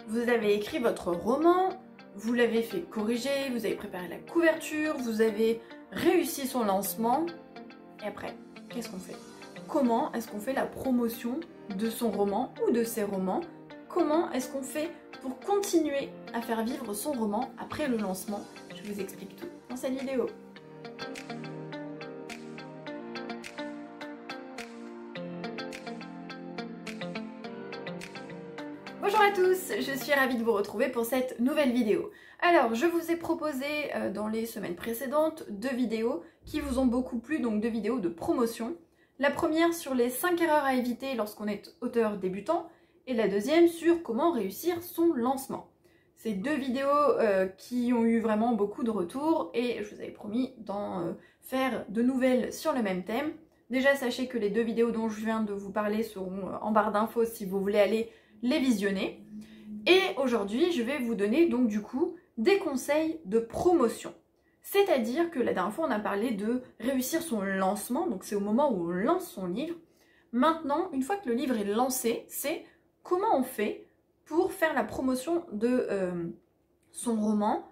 Vous avez écrit votre roman, vous l'avez fait corriger, vous avez préparé la couverture, vous avez réussi son lancement. Et après, qu'est-ce qu'on fait? Comment est-ce qu'on fait la promotion de son roman ou de ses romans? Comment est-ce qu'on fait pour continuer à faire vivre son roman après le lancement? Je vous explique tout dans cette vidéo. Bonjour à tous, je suis ravie de vous retrouver pour cette nouvelle vidéo. Alors, je vous ai proposé dans les semaines précédentes 2 vidéos qui vous ont beaucoup plu, donc 2 vidéos de promotion. La première sur les 5 erreurs à éviter lorsqu'on est auteur débutant, et la deuxième sur comment réussir son lancement. Ces 2 vidéos qui ont eu vraiment beaucoup de retours, et je vous avais promis d'en faire de nouvelles sur le même thème. Déjà, sachez que les 2 vidéos dont je viens de vous parler seront en barre d'infos si vous voulez aller les visionner. Et aujourd'hui, je vais vous donner donc du coup des conseils de promotion. C'est-à-dire que la dernière fois, on a parlé de réussir son lancement, donc c'est au moment où on lance son livre. Maintenant, une fois que le livre est lancé, c'est comment on fait pour faire la promotion de son roman.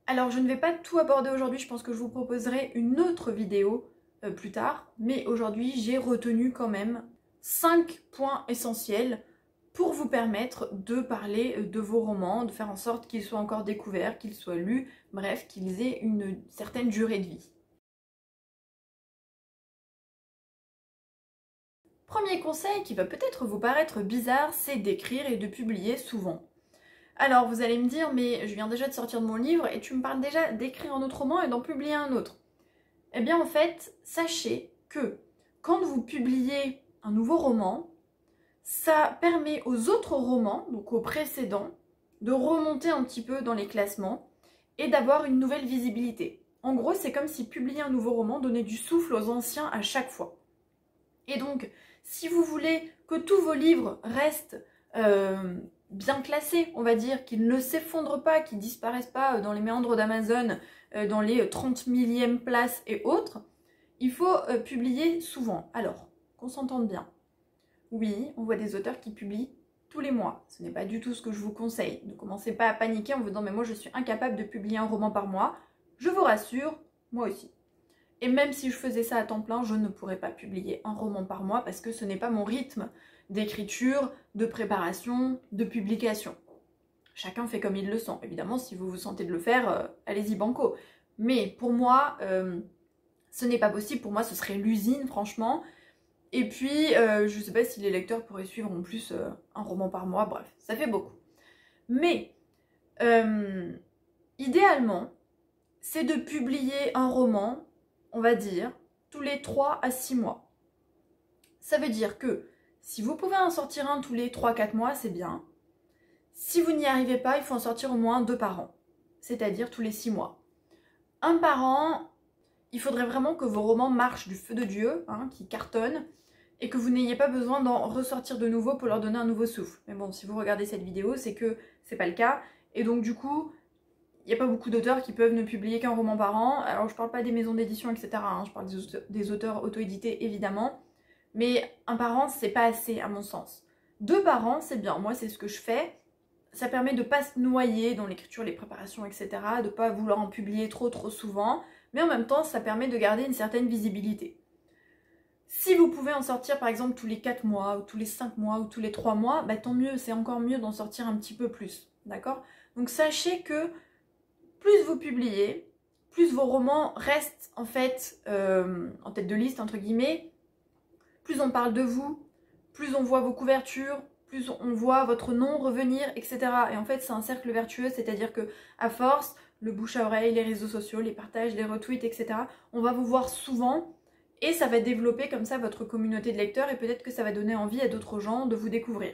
Alors, je ne vais pas tout aborder aujourd'hui, je pense que je vous proposerai une autre vidéo plus tard, mais aujourd'hui, j'ai retenu quand même 5 points essentiels pour vous permettre de parler de vos romans, de faire en sorte qu'ils soient encore découverts, qu'ils soient lus, bref, qu'ils aient une certaine durée de vie. Premier conseil qui va peut-être vous paraître bizarre, c'est d'écrire et de publier souvent. Alors vous allez me dire, mais je viens déjà de sortir de mon livre et tu me parles déjà d'écrire un autre roman et d'en publier un autre. Eh bien en fait, sachez que quand vous publiez un nouveau roman, ça permet aux autres romans, donc aux précédents, de remonter un petit peu dans les classements et d'avoir une nouvelle visibilité. En gros, c'est comme si publier un nouveau roman donnait du souffle aux anciens à chaque fois. Et donc, si vous voulez que tous vos livres restent bien classés, on va dire, qu'ils ne s'effondrent pas, qu'ils ne disparaissent pas dans les méandres d'Amazon, dans les 30 millième places et autres, il faut publier souvent. Alors, qu'on s'entende bien. Oui, on voit des auteurs qui publient tous les mois. Ce n'est pas du tout ce que je vous conseille. Ne commencez pas à paniquer en vous disant « mais moi je suis incapable de publier un roman par mois ». Je vous rassure, moi aussi. Et même si je faisais ça à temps plein, je ne pourrais pas publier un roman par mois parce que ce n'est pas mon rythme d'écriture, de préparation, de publication. Chacun fait comme il le sent. Évidemment, si vous vous sentez de le faire, allez-y banco. Mais pour moi, ce n'est pas possible. Pour moi, ce serait l'usine, franchement. Et puis, je sais pas si les lecteurs pourraient suivre en plus un roman par mois, bref, ça fait beaucoup. Mais, idéalement, c'est de publier un roman, on va dire, tous les 3 à 6 mois. Ça veut dire que si vous pouvez en sortir un tous les 3-4 mois, c'est bien. Si vous n'y arrivez pas, il faut en sortir au moins 2 par an, c'est-à-dire tous les 6 mois. Un par an, il faudrait vraiment que vos romans marchent du feu de Dieu, hein, qu'ils cartonnent, et que vous n'ayez pas besoin d'en ressortir de nouveau pour leur donner un nouveau souffle. Mais bon, si vous regardez cette vidéo, c'est que c'est pas le cas, et donc du coup, il n'y a pas beaucoup d'auteurs qui peuvent ne publier qu'un roman par an. Alors je parle pas des maisons d'édition, etc., hein, je parle des auteurs auto-édités, évidemment, mais un par an, c'est pas assez, à mon sens. 2 par an, c'est bien, moi c'est ce que je fais. Ça permet de pas se noyer dans l'écriture, les préparations, etc., de pas vouloir en publier trop souvent, mais en même temps, ça permet de garder une certaine visibilité. Si vous pouvez en sortir par exemple tous les 4 mois, ou tous les 5 mois, ou tous les 3 mois, bah tant mieux, c'est encore mieux d'en sortir un petit peu plus, d'accord? Donc sachez que plus vous publiez, plus vos romans restent en fait en tête de liste, entre guillemets, plus on parle de vous, plus on voit vos couvertures, plus on voit votre nom revenir, etc. Et en fait, c'est un cercle vertueux, c'est-à-dire que à force, le bouche à oreille, les réseaux sociaux, les partages, les retweets, etc., on va vous voir souvent et ça va développer comme ça votre communauté de lecteurs et peut-être que ça va donner envie à d'autres gens de vous découvrir.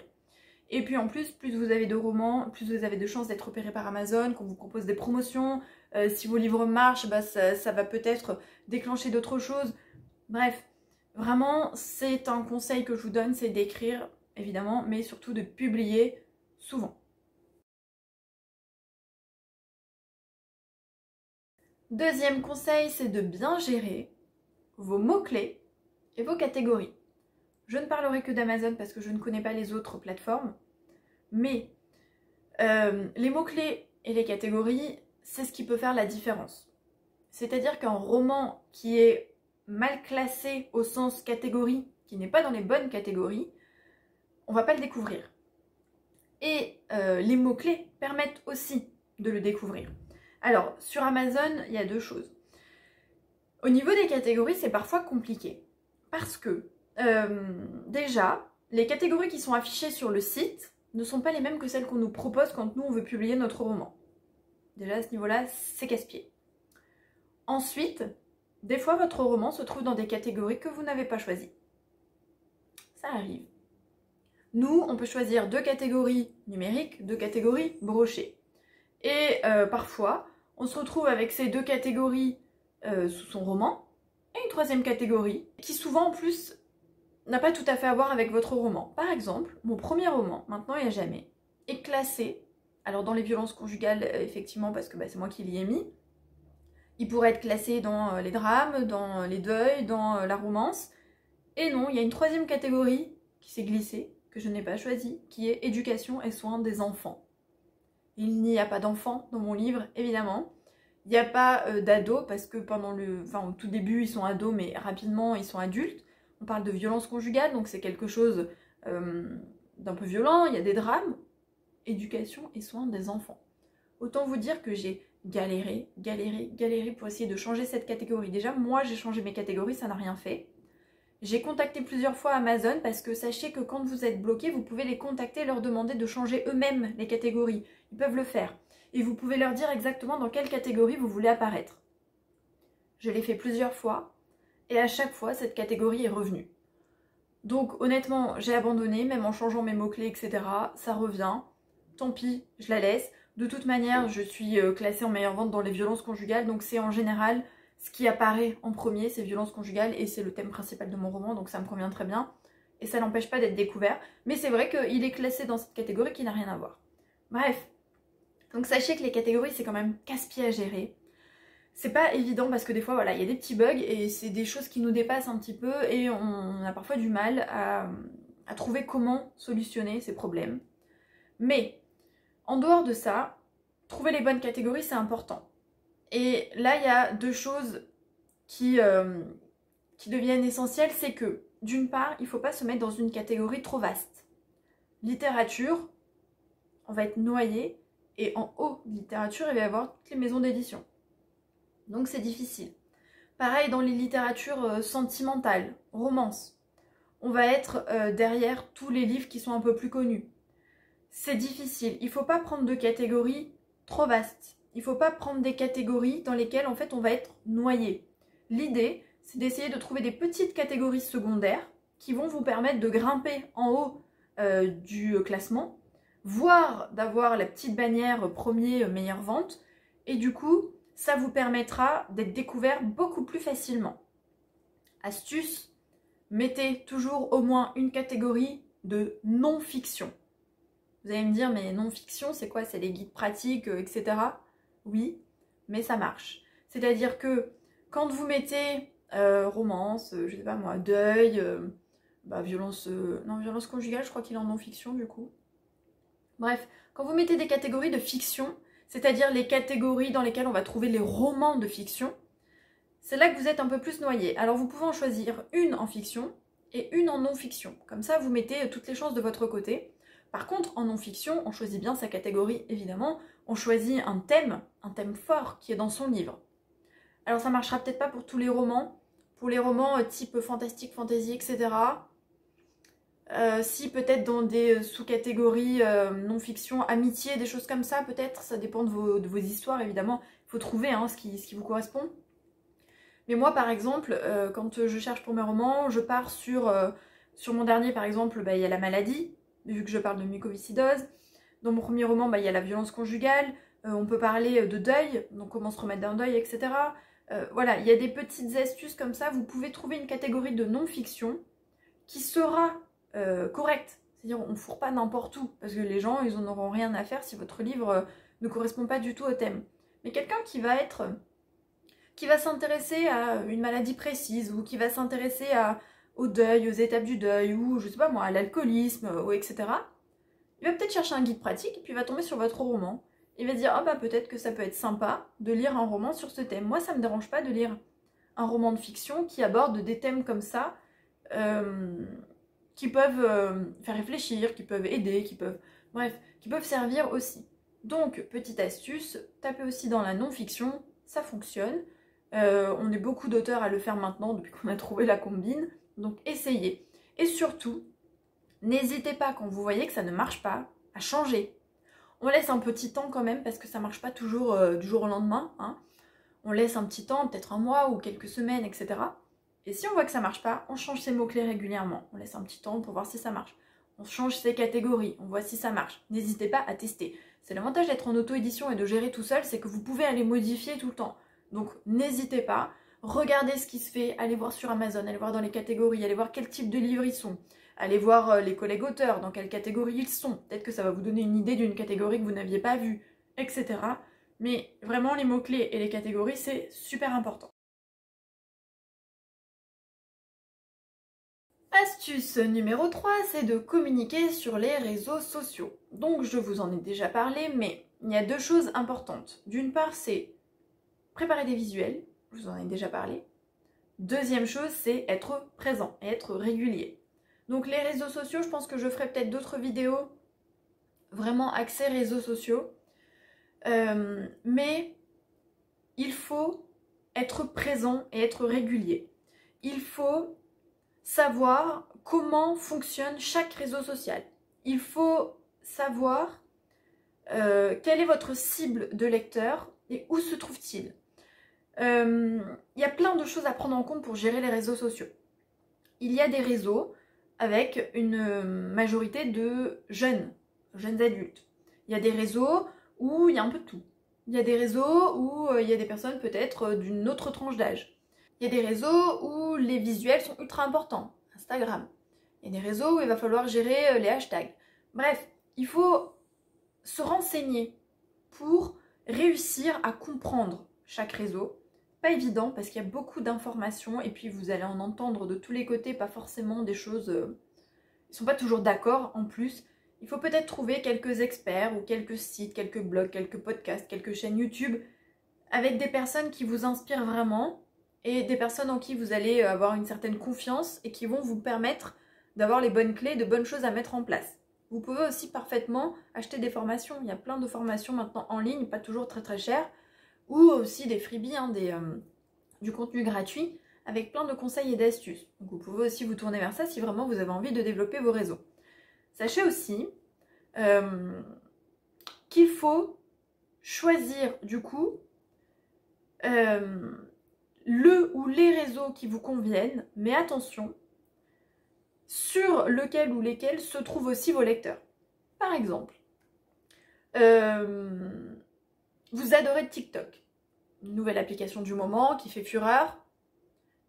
Et puis en plus, plus vous avez de romans, plus vous avez de chances d'être repéré par Amazon, qu'on vous propose des promotions. Si vos livres marchent, bah ça va peut-être déclencher d'autres choses. Bref, vraiment, c'est un conseil que je vous donne, c'est d'écrire, évidemment, mais surtout de publier souvent. Deuxième conseil, c'est de bien gérer vos mots-clés et vos catégories. Je ne parlerai que d'Amazon parce que je ne connais pas les autres plateformes, mais Les mots-clés et les catégories, c'est ce qui peut faire la différence. C'est-à-dire qu'un roman qui est mal classé au sens catégorie, qui n'est pas dans les bonnes catégories, on va pas le découvrir. Et les mots-clés permettent aussi de le découvrir. Alors, sur Amazon, il y a deux choses. Au niveau des catégories, c'est parfois compliqué. Parce que, déjà, les catégories qui sont affichées sur le site ne sont pas les mêmes que celles qu'on nous propose quand nous, on veut publier notre roman. Déjà, à ce niveau-là, c'est casse-pied. Ensuite, des fois, votre roman se trouve dans des catégories que vous n'avez pas choisies. Ça arrive. Nous, on peut choisir 2 catégories numériques, 2 catégories brochées. Et parfois, on se retrouve avec ces 2 catégories sous son roman, et une 3e catégorie, qui souvent en plus n'a pas tout à fait à voir avec votre roman. Par exemple, mon premier roman, Maintenant et à jamais, est classé, alors dans les violences conjugales, effectivement, parce que c'est moi qui l'y ai mis, il pourrait être classé dans les drames, dans les deuils, dans la romance, et non, il y a une 3e catégorie qui s'est glissée, que je n'ai pas choisie, qui est éducation et soins des enfants. Il n'y a pas d'enfants dans mon livre, évidemment. Il n'y a pas d'ados, parce que au tout début, ils sont ados, mais rapidement, ils sont adultes. On parle de violence conjugale, donc c'est quelque chose d'un peu violent. Il y a des drames. Éducation et soins des enfants. Autant vous dire que j'ai galéré pour essayer de changer cette catégorie. Déjà, moi, j'ai changé mes catégories, ça n'a rien fait. J'ai contacté plusieurs fois Amazon parce que sachez que quand vous êtes bloqué, vous pouvez les contacter et leur demander de changer eux-mêmes les catégories. Ils peuvent le faire. Et vous pouvez leur dire exactement dans quelle catégorie vous voulez apparaître. Je l'ai fait plusieurs fois et à chaque fois, cette catégorie est revenue. Donc honnêtement, j'ai abandonné, même en changeant mes mots-clés, etc. Ça revient. Tant pis, je la laisse. De toute manière, je suis classée en meilleure vente dans les violences conjugales, donc c'est en général ce qui apparaît en premier, c'est violences conjugales, et c'est le thème principal de mon roman, donc ça me convient très bien. Et ça n'empêche pas d'être découvert. Mais c'est vrai qu'il est classé dans cette catégorie qui n'a rien à voir. Bref. Donc sachez que les catégories, c'est quand même casse-pied à gérer. C'est pas évident parce que des fois, voilà, il y a des petits bugs et c'est des choses qui nous dépassent un petit peu et on a parfois du mal à trouver comment solutionner ces problèmes. Mais, en dehors de ça, trouver les bonnes catégories, c'est important. Et là, il y a 2 choses qui deviennent essentielles, c'est que, d'une part, il ne faut pas se mettre dans une catégorie trop vaste. Littérature, on va être noyé, et en haut de littérature, il va y avoir toutes les maisons d'édition. Donc c'est difficile. Pareil dans les littératures sentimentales, romances. On va être derrière tous les livres qui sont un peu plus connus. C'est difficile. Il ne faut pas prendre de catégories trop vastes. Il ne faut pas prendre des catégories dans lesquelles en fait on va être noyé. L'idée, c'est d'essayer de trouver des petites catégories secondaires qui vont vous permettre de grimper en haut du classement, voire d'avoir la petite bannière premier meilleure vente, et du coup, ça vous permettra d'être découvert beaucoup plus facilement. Astuce, mettez toujours au moins une catégorie de non-fiction. Vous allez me dire, mais non-fiction, c'est quoi? C'est les guides pratiques, etc. Oui, mais ça marche. C'est-à-dire que quand vous mettez romance, je sais pas moi, deuil, violence conjugale, je crois qu'il est en non-fiction du coup. Bref, quand vous mettez des catégories de fiction, c'est-à-dire les catégories dans lesquelles on va trouver les romans de fiction, c'est là que vous êtes un peu plus noyé. Alors vous pouvez en choisir une en fiction et une en non-fiction. Comme ça, vous mettez toutes les chances de votre côté. Par contre, en non-fiction, on choisit bien sa catégorie, évidemment. On choisit un thème fort qui est dans son livre. Alors ça marchera peut-être pas pour tous les romans. Pour les romans type fantastique, fantasy, etc. Si peut-être dans des sous-catégories non-fiction, amitié, des choses comme ça, peut-être, ça dépend de vos histoires, évidemment. Il faut trouver ce qui vous correspond. Mais moi, par exemple, quand je cherche pour mes romans, je pars sur mon dernier, par exemple, il y a la maladie, vu que je parle de mucoviscidose. Dans mon premier roman, il y a la violence conjugale. On peut parler de deuil, donc comment se remettre d'un deuil, etc. Voilà, il y a des petites astuces comme ça. Vous pouvez trouver une catégorie de non-fiction qui sera correcte. C'est-à-dire, on ne fourre pas n'importe où, parce que les gens, ils n'en auront rien à faire si votre livre ne correspond pas du tout au thème. Mais quelqu'un qui va s'intéresser à une maladie précise, ou qui va s'intéresser au deuil, aux étapes du deuil, ou je sais pas moi, à l'alcoolisme, ou etc. il va peut-être chercher un guide pratique et puis il va tomber sur votre roman. Il va dire « Ah bah peut-être que ça peut être sympa de lire un roman sur ce thème. » Moi, ça me dérange pas de lire un roman de fiction qui aborde des thèmes comme ça, qui peuvent faire réfléchir, qui peuvent aider, qui peuvent servir aussi. Donc, petite astuce, tapez aussi dans la non-fiction, ça fonctionne. On est beaucoup d'auteurs à le faire maintenant depuis qu'on a trouvé la combine, donc essayez. Et surtout, n'hésitez pas quand vous voyez que ça ne marche pas à changer. On laisse un petit temps quand même parce que ça ne marche pas toujours du jour au lendemain. Hein. On laisse un petit temps, peut-être un mois ou quelques semaines, etc. Et si on voit que ça ne marche pas, on change ses mots-clés régulièrement. On laisse un petit temps pour voir si ça marche. On change ses catégories, on voit si ça marche. N'hésitez pas à tester. C'est l'avantage d'être en auto-édition et de gérer tout seul, c'est que vous pouvez aller modifier tout le temps. Donc n'hésitez pas, regardez ce qui se fait, allez voir sur Amazon, allez voir dans les catégories, allez voir quel type de livres ils sont. Allez voir les collègues auteurs, dans quelle catégorie ils sont. Peut-être que ça va vous donner une idée d'une catégorie que vous n'aviez pas vue, etc. Mais vraiment, les mots-clés et les catégories, c'est super important. Astuce numéro 3, c'est de communiquer sur les réseaux sociaux. Donc, je vous en ai déjà parlé, mais il y a deux choses importantes. D'une part, c'est préparer des visuels, je vous en ai déjà parlé. Deuxième chose, c'est être présent et être régulier. Donc les réseaux sociaux, je pense que je ferai peut-être d'autres vidéos vraiment axées réseaux sociaux. Mais il faut être présent et être régulier. Il faut savoir comment fonctionne chaque réseau social. Il faut savoir quelle est votre cible de lecteur et où se trouve-t-il. Il y a plein de choses à prendre en compte pour gérer les réseaux sociaux. Il y a des réseaux avec une majorité de jeunes adultes. Il y a des réseaux où il y a un peu de tout. Il y a des réseaux où il y a des personnes peut-être d'une autre tranche d'âge. Il y a des réseaux où les visuels sont ultra importants. Instagram. Il y a des réseaux où il va falloir gérer les hashtags. Bref, il faut se renseigner pour réussir à comprendre chaque réseau. Pas évident parce qu'il y a beaucoup d'informations et puis vous allez en entendre de tous les côtés, pas forcément des choses... ils ne sont pas toujours d'accord en plus. Il faut peut-être trouver quelques experts ou quelques sites, quelques blogs, quelques podcasts, quelques chaînes YouTube avec des personnes qui vous inspirent vraiment et des personnes en qui vous allez avoir une certaine confiance et qui vont vous permettre d'avoir les bonnes clés, de bonnes choses à mettre en place. Vous pouvez aussi parfaitement acheter des formations. Il y a plein de formations maintenant en ligne, pas toujours très très chères, ou aussi des freebies, hein, du contenu gratuit avec plein de conseils et d'astuces. Donc vous pouvez aussi vous tourner vers ça si vraiment vous avez envie de développer vos réseaux. Sachez aussi qu'il faut choisir du coup le ou les réseaux qui vous conviennent, mais attention, sur lequel ou lesquels se trouvent aussi vos lecteurs. Par exemple, vous adorez TikTok, une nouvelle application du moment qui fait fureur,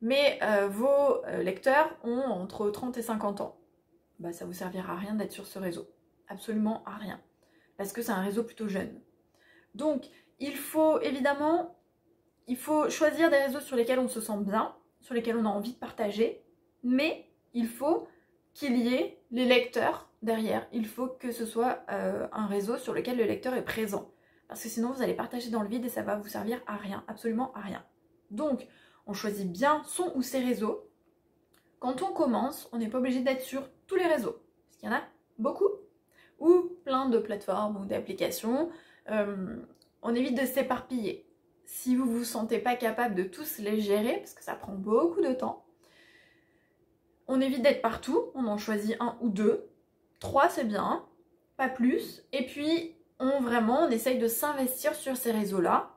mais vos lecteurs ont entre 30 et 50 ans. Bah, ça ne vous servira à rien d'être sur ce réseau. Absolument à rien. Parce que c'est un réseau plutôt jeune. Donc, il faut évidemment, choisir des réseaux sur lesquels on se sent bien, sur lesquels on a envie de partager, mais il faut qu'il y ait les lecteurs derrière. Il faut que ce soit un réseau sur lequel le lecteur est présent. Parce que sinon, vous allez partager dans le vide et ça va vous servir à rien, absolument à rien. Donc, on choisit bien son ou ses réseaux. Quand on commence, on n'est pas obligé d'être sur tous les réseaux. Parce qu'il y en a beaucoup. Ou plein de plateformes ou d'applications. On évite de s'éparpiller. Si vous ne vous sentez pas capable de tous les gérer, parce que ça prend beaucoup de temps, on évite d'être partout. On en choisit un ou deux. 3, c'est bien. Pas plus. Et puis, on essaye de s'investir sur ces réseaux-là.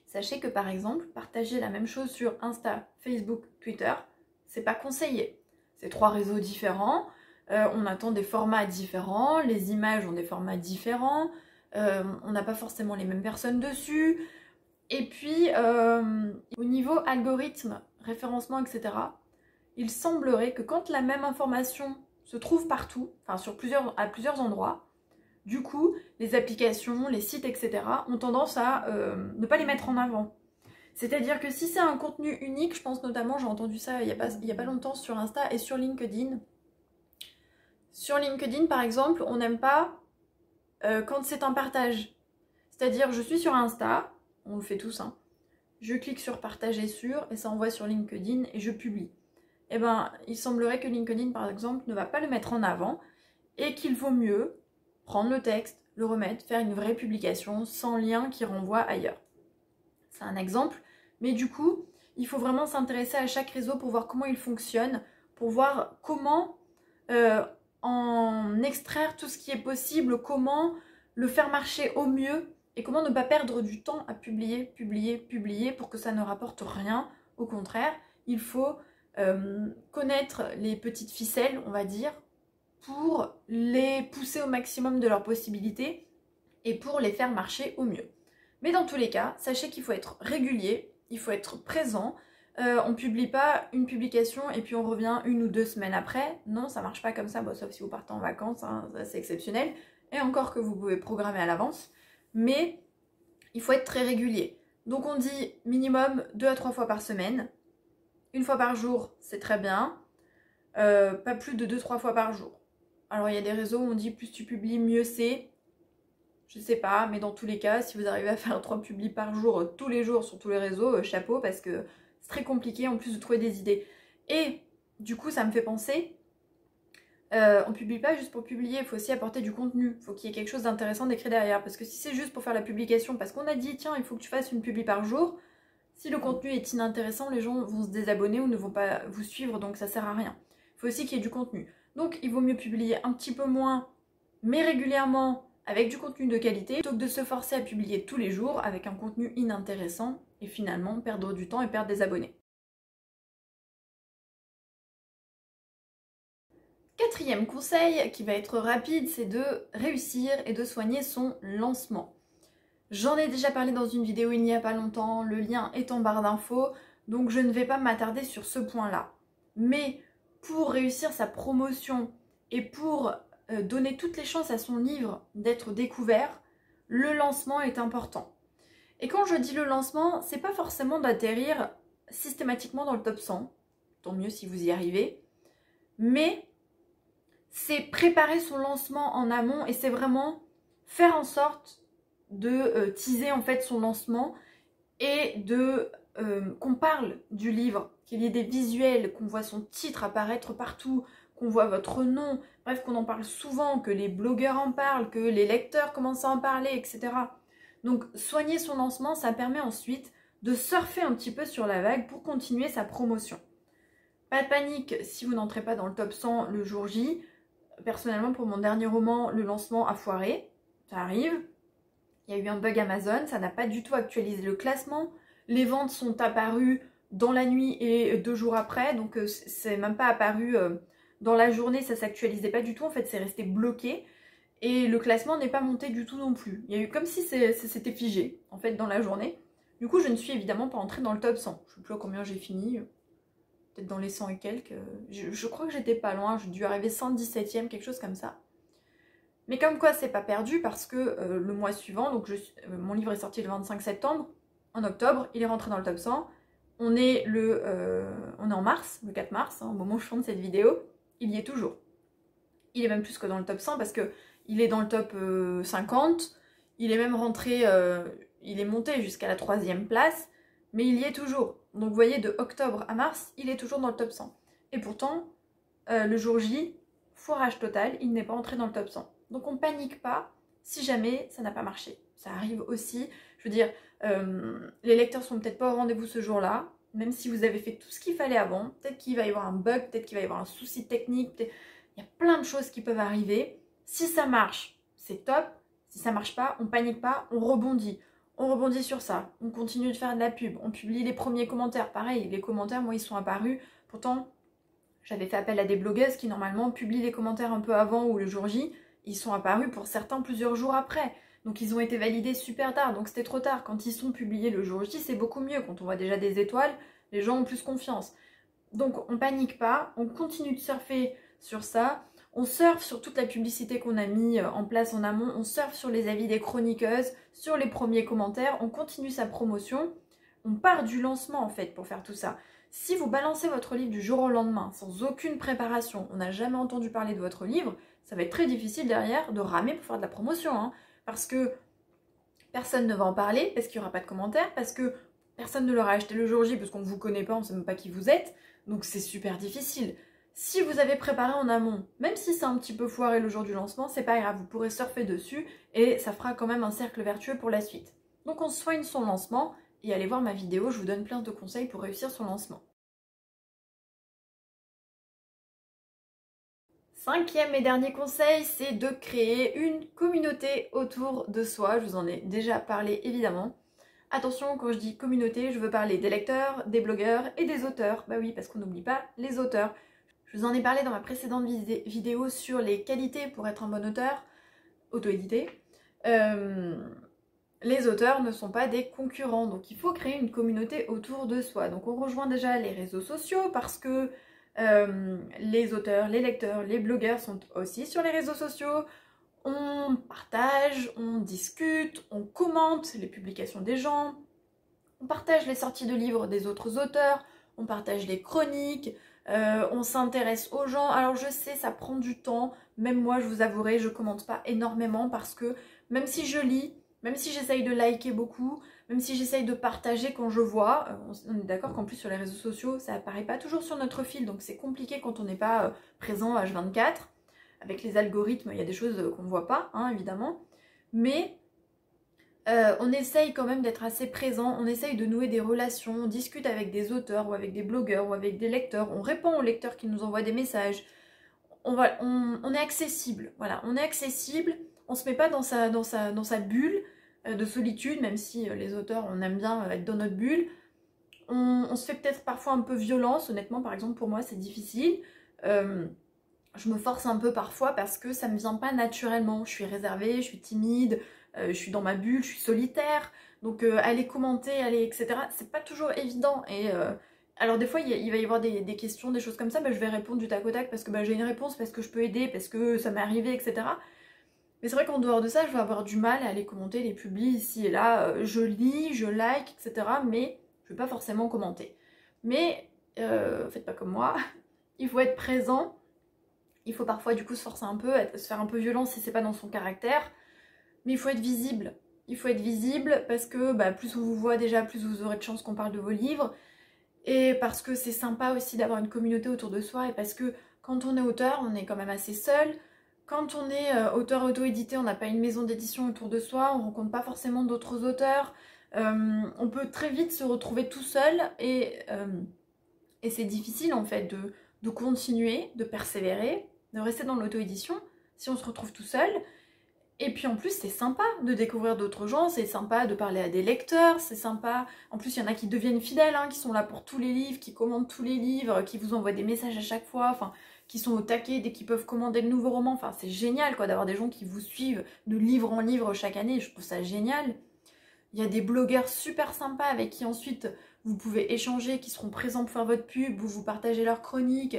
Sachez que par exemple, partager la même chose sur Insta, Facebook, Twitter, c'est pas conseillé. C'est 3 réseaux différents, on attend des formats différents, les images ont des formats différents, on n'a pas forcément les mêmes personnes dessus. Et puis, au niveau algorithme, référencement, etc., il semblerait que quand la même information se trouve partout, enfin à plusieurs endroits, du coup, les applications, les sites, etc. ont tendance à ne pas les mettre en avant. C'est-à-dire que si c'est un contenu unique, je pense notamment, j'ai entendu ça il y a pas longtemps sur Insta et sur LinkedIn, Sur LinkedIn, par exemple, on n'aime pas quand c'est un partage. C'est-à-dire, je suis sur Insta, on le fait tous, hein. Je clique sur partager sur et ça envoie sur LinkedIn et je publie. Eh ben, il semblerait que LinkedIn, par exemple, ne va pas le mettre en avant et qu'il vaut mieux prendre le texte, le remettre, faire une vraie publication sans lien qui renvoie ailleurs. C'est un exemple, mais du coup, il faut vraiment s'intéresser à chaque réseau pour voir comment il fonctionne, pour voir comment en extraire tout ce qui est possible, comment le faire marcher au mieux et comment ne pas perdre du temps à publier, publier, publier pour que ça ne rapporte rien. Au contraire, il faut connaître les petites ficelles, on va dire, pour les pousser au maximum de leurs possibilités et pour les faire marcher au mieux. Mais dans tous les cas, sachez qu'il faut être régulier, il faut être présent. On ne publie pas une publication et puis on revient 1 ou 2 semaines après. Non, ça marche pas comme ça, bon, sauf si vous partez en vacances, hein, c'est exceptionnel. Et encore que vous pouvez programmer à l'avance. Mais il faut être très régulier. Donc on dit minimum 2 à 3 fois par semaine. 1 fois par jour, c'est très bien. Pas plus de 2-3 fois par jour. Alors il y a des réseaux où on dit plus tu publies, mieux c'est. Je sais pas, mais dans tous les cas, si vous arrivez à faire 3 publis par jour, tous les jours sur tous les réseaux, chapeau, parce que c'est très compliqué en plus de trouver des idées. Et du coup, ça me fait penser, on publie pas juste pour publier, il faut aussi apporter du contenu. Il faut qu'il y ait quelque chose d'intéressant d'écrit derrière. Parce que si c'est juste pour faire la publication, parce qu'on a dit, tiens, il faut que tu fasses une publi par jour, si le contenu est inintéressant, les gens vont se désabonner ou ne vont pas vous suivre, donc ça sert à rien. Il faut aussi qu'il y ait du contenu. Donc il vaut mieux publier un petit peu moins, mais régulièrement, avec du contenu de qualité, plutôt que de se forcer à publier tous les jours avec un contenu inintéressant et finalement perdre du temps et perdre des abonnés. 4e conseil, qui va être rapide, c'est de réussir et de soigner son lancement. J'en ai déjà parlé dans une vidéo il n'y a pas longtemps, le lien est en barre d'infos, donc je ne vais pas m'attarder sur ce point-là. Mais pour réussir sa promotion et pour donner toutes les chances à son livre d'être découvert, le lancement est important. Et quand je dis le lancement, c'est pas forcément d'atterrir systématiquement dans le top 100, tant mieux si vous y arrivez, mais c'est préparer son lancement en amont et c'est vraiment faire en sorte de teaser en fait son lancement et de qu'on parle du livre, qu'il y ait des visuels, qu'on voit son titre apparaître partout, qu'on voit votre nom, bref, qu'on en parle souvent, que les blogueurs en parlent, que les lecteurs commencent à en parler, etc. Donc soigner son lancement, ça permet ensuite de surfer un petit peu sur la vague pour continuer sa promotion. Pas de panique si vous n'entrez pas dans le top 100 le jour J. Personnellement, pour mon dernier roman, le lancement a foiré, ça arrive. Il y a eu un bug Amazon, ça n'a pas du tout actualisé le classement. Les ventes sont apparues dans la nuit et 2 jours après, donc c'est même pas apparu dans la journée, ça s'actualisait pas du tout, en fait c'est resté bloqué. Et le classement n'est pas monté du tout non plus. Il y a eu comme si c'était figé, en fait, dans la journée. Du coup, je ne suis évidemment pas entrée dans le top 100. Je ne sais plus à combien j'ai fini, peut-être dans les 100 et quelques. Je crois que j'étais pas loin, j'ai dû arriver 117e, quelque chose comme ça. Mais comme quoi, c'est pas perdu parce que le mois suivant, donc mon livre est sorti le 25 septembre, en octobre, il est rentré dans le top 100. On est en mars, le 4 mars, hein, au moment où je tourne cette vidéo, il y est toujours. Il est même plus que dans le top 100 parce que il est dans le top 50, il est même rentré, il est monté jusqu'à la 3e place, mais il y est toujours. Donc vous voyez, de octobre à mars, il est toujours dans le top 100. Et pourtant, le jour J, foirage total, il n'est pas entré dans le top 100. Donc on ne panique pas si jamais ça n'a pas marché. Ça arrive aussi, je veux dire, les lecteurs sont peut-être pas au rendez-vous ce jour-là, même si vous avez fait tout ce qu'il fallait avant, peut-être qu'il va y avoir un bug, peut-être qu'il va y avoir un souci technique, il y a plein de choses qui peuvent arriver. Si ça marche, c'est top. Si ça marche pas, on panique pas, on rebondit. On rebondit sur ça, on continue de faire de la pub, on publie les premiers commentaires. Pareil, les commentaires, moi, ils sont apparus. Pourtant, j'avais fait appel à des blogueuses qui, normalement, publient les commentaires un peu avant ou le jour J. Ils sont apparus pour certains plusieurs jours après. Donc, ils ont été validés super tard, donc c'était trop tard. Quand ils sont publiés le jour J, c'est beaucoup mieux. Quand on voit déjà des étoiles, les gens ont plus confiance. Donc, on panique pas, on continue de surfer sur ça. On surfe sur toute la publicité qu'on a mis en place en amont, on surfe sur les avis des chroniqueuses, sur les premiers commentaires, on continue sa promotion, on part du lancement en fait pour faire tout ça. Si vous balancez votre livre du jour au lendemain, sans aucune préparation, on n'a jamais entendu parler de votre livre, ça va être très difficile derrière de ramer pour faire de la promotion, hein, parce que personne ne va en parler, parce qu'il n'y aura pas de commentaires, parce que personne ne l'aura acheté le jour J, parce qu'on ne vous connaît pas, on ne sait même pas qui vous êtes, donc c'est super difficile. Si vous avez préparé en amont, même si c'est un petit peu foiré le jour du lancement, c'est pas grave, vous pourrez surfer dessus et ça fera quand même un cercle vertueux pour la suite. Donc on soigne son lancement et allez voir ma vidéo, je vous donne plein de conseils pour réussir son lancement. Cinquième et dernier conseil, c'est de créer une communauté autour de soi. Je vous en ai déjà parlé évidemment. Attention, quand je dis communauté, je veux parler des lecteurs, des blogueurs et des auteurs. Bah oui, parce qu'on n'oublie pas les auteurs. Je vous en ai parlé dans ma précédente vidéo sur les qualités pour être un bon auteur, auto-édité. Les auteurs ne sont pas des concurrents, donc il faut créer une communauté autour de soi. Donc on rejoint déjà les réseaux sociaux parce que les auteurs, les lecteurs, les blogueurs sont aussi sur les réseaux sociaux. On partage, on discute, on commente les publications des gens, on partage les sorties de livres des autres auteurs, on partage les chroniques, on s'intéresse aux gens. Alors je sais, ça prend du temps, même moi je vous avouerai, je commente pas énormément parce que même si je lis, même si j'essaye de liker beaucoup, même si j'essaye de partager quand je vois, on est d'accord qu'en plus sur les réseaux sociaux, ça apparaît pas toujours sur notre fil, donc c'est compliqué quand on n'est pas présent H24. Avec les algorithmes, il y a des choses qu'on ne voit pas, hein, évidemment. Mais on essaye quand même d'être assez présent, on essaye de nouer des relations, on discute avec des auteurs ou avec des blogueurs ou avec des lecteurs, on répond aux lecteurs qui nous envoient des messages. On est accessible, voilà, on est accessible, on se met pas dans sa bulle de solitude, même si les auteurs, on aime bien être dans notre bulle. On se fait peut-être parfois un peu violence, honnêtement, par exemple, pour moi, c'est difficile. Je me force un peu parfois parce que ça me vient pas naturellement. Je suis réservée, je suis timide, je suis dans ma bulle, je suis solitaire. Donc aller commenter, aller etc. c'est pas toujours évident. Et alors des fois il va y avoir des questions, des choses comme ça, bah, je vais répondre du tac au tac parce que bah, j'ai une réponse, parce que je peux aider, parce que ça m'est arrivé, etc. Mais c'est vrai qu'en dehors de ça, je vais avoir du mal à aller commenter les publis ici et là. Je lis, je like, etc. Mais je vais pas forcément commenter. Mais faites pas comme moi. Il faut être présent. Il faut parfois du coup se forcer un peu, se faire un peu violent si c'est pas dans son caractère. Mais il faut être visible. Il faut être visible parce que bah, plus on vous voit déjà, plus vous aurez de chances qu'on parle de vos livres. Et parce que c'est sympa aussi d'avoir une communauté autour de soi. Et parce que quand on est auteur, on est quand même assez seul. Quand on est auteur auto-édité, on n'a pas une maison d'édition autour de soi. On rencontre pas forcément d'autres auteurs. On peut très vite se retrouver tout seul. Et c'est difficile en fait de continuer, de persévérer, de rester dans l'auto-édition si on se retrouve tout seul. Et puis en plus c'est sympa de découvrir d'autres gens, c'est sympa de parler à des lecteurs, c'est sympa. En plus il y en a qui deviennent fidèles, hein, qui sont là pour tous les livres, qui commandent tous les livres, qui vous envoient des messages à chaque fois, enfin qui sont au taquet dès qu'ils peuvent commander le nouveau roman. Enfin c'est génial quoi d'avoir des gens qui vous suivent de livre en livre chaque année, je trouve ça génial. Il y a des blogueurs super sympas avec qui ensuite vous pouvez échanger, qui seront présents pour faire votre pub, vous partagez leurs chroniques,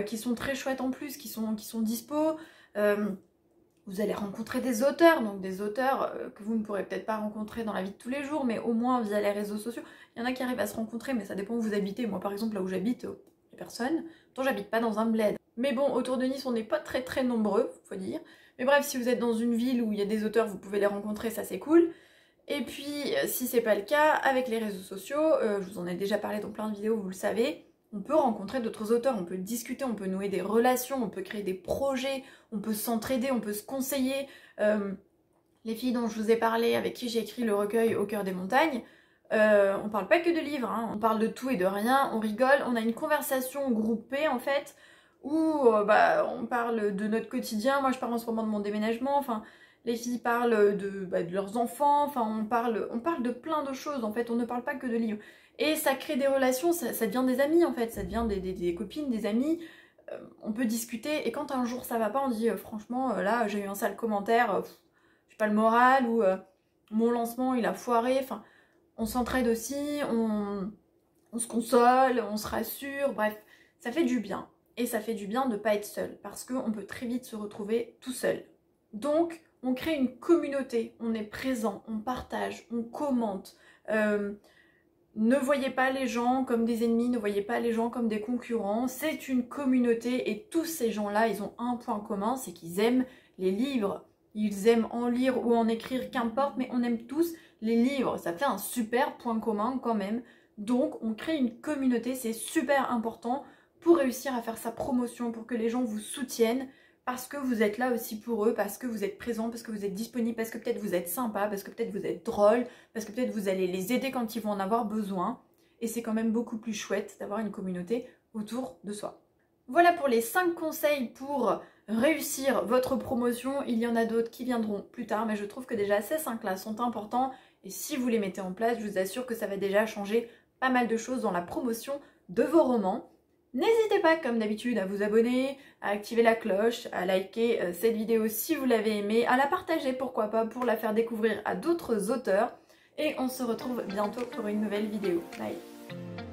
qui sont très chouettes en plus, qui sont dispo. Vous allez rencontrer des auteurs, donc des auteurs que vous ne pourrez peut-être pas rencontrer dans la vie de tous les jours, mais au moins via les réseaux sociaux. Il y en a qui arrivent à se rencontrer, mais ça dépend où vous habitez. Moi par exemple, là où j'habite, les personnes, pourtant j'habite pas dans un bled. Mais bon, autour de Nice, on n'est pas très nombreux, faut dire. Mais bref, si vous êtes dans une ville où il y a des auteurs, vous pouvez les rencontrer, ça c'est cool. Et puis, si c'est pas le cas, avec les réseaux sociaux, je vous en ai déjà parlé dans plein de vidéos, vous le savez, on peut rencontrer d'autres auteurs, on peut discuter, on peut nouer des relations, on peut créer des projets, on peut s'entraider, on peut se conseiller. Les filles dont je vous ai parlé, avec qui j'ai écrit le recueil Au cœur des montagnes, on parle pas que de livres, hein, on parle de tout et de rien, on rigole, on a une conversation groupée en fait, où on parle de notre quotidien. Moi je parle en ce moment de mon déménagement, enfin... Les filles parlent de leurs enfants, enfin on parle de plein de choses en fait, on ne parle pas que de livres. Et ça crée des relations, ça devient des amis en fait, ça devient des copines, des amis. On peut discuter et quand un jour ça va pas, on dit franchement là j'ai eu un sale commentaire, j'ai pas le moral, ou mon lancement il a foiré, enfin on s'entraide aussi, on se console, on se rassure, bref, ça fait du bien. Et ça fait du bien de pas être seul, parce qu'on peut très vite se retrouver tout seul. Donc, on crée une communauté, on est présent, on partage, on commente. Ne voyez pas les gens comme des ennemis, ne voyez pas les gens comme des concurrents. C'est une communauté et tous ces gens-là, ils ont un point commun, c'est qu'ils aiment les livres. Ils aiment en lire ou en écrire, qu'importe, mais on aime tous les livres. Ça fait un super point commun quand même. Donc on crée une communauté, c'est super important pour réussir à faire sa promotion, pour que les gens vous soutiennent, parce que vous êtes là aussi pour eux, parce que vous êtes présent, parce que vous êtes disponible, parce que peut-être vous êtes sympa, parce que peut-être vous êtes drôle, parce que peut-être vous allez les aider quand ils vont en avoir besoin. Et c'est quand même beaucoup plus chouette d'avoir une communauté autour de soi. Voilà pour les 5 conseils pour réussir votre promotion. Il y en a d'autres qui viendront plus tard, mais je trouve que déjà ces 5-là sont importants. Et si vous les mettez en place, je vous assure que ça va déjà changer pas mal de choses dans la promotion de vos romans. N'hésitez pas, comme d'habitude, à vous abonner, à activer la cloche, à liker cette vidéo si vous l'avez aimée, à la partager, pourquoi pas, pour la faire découvrir à d'autres auteurs. Et on se retrouve bientôt pour une nouvelle vidéo. Bye!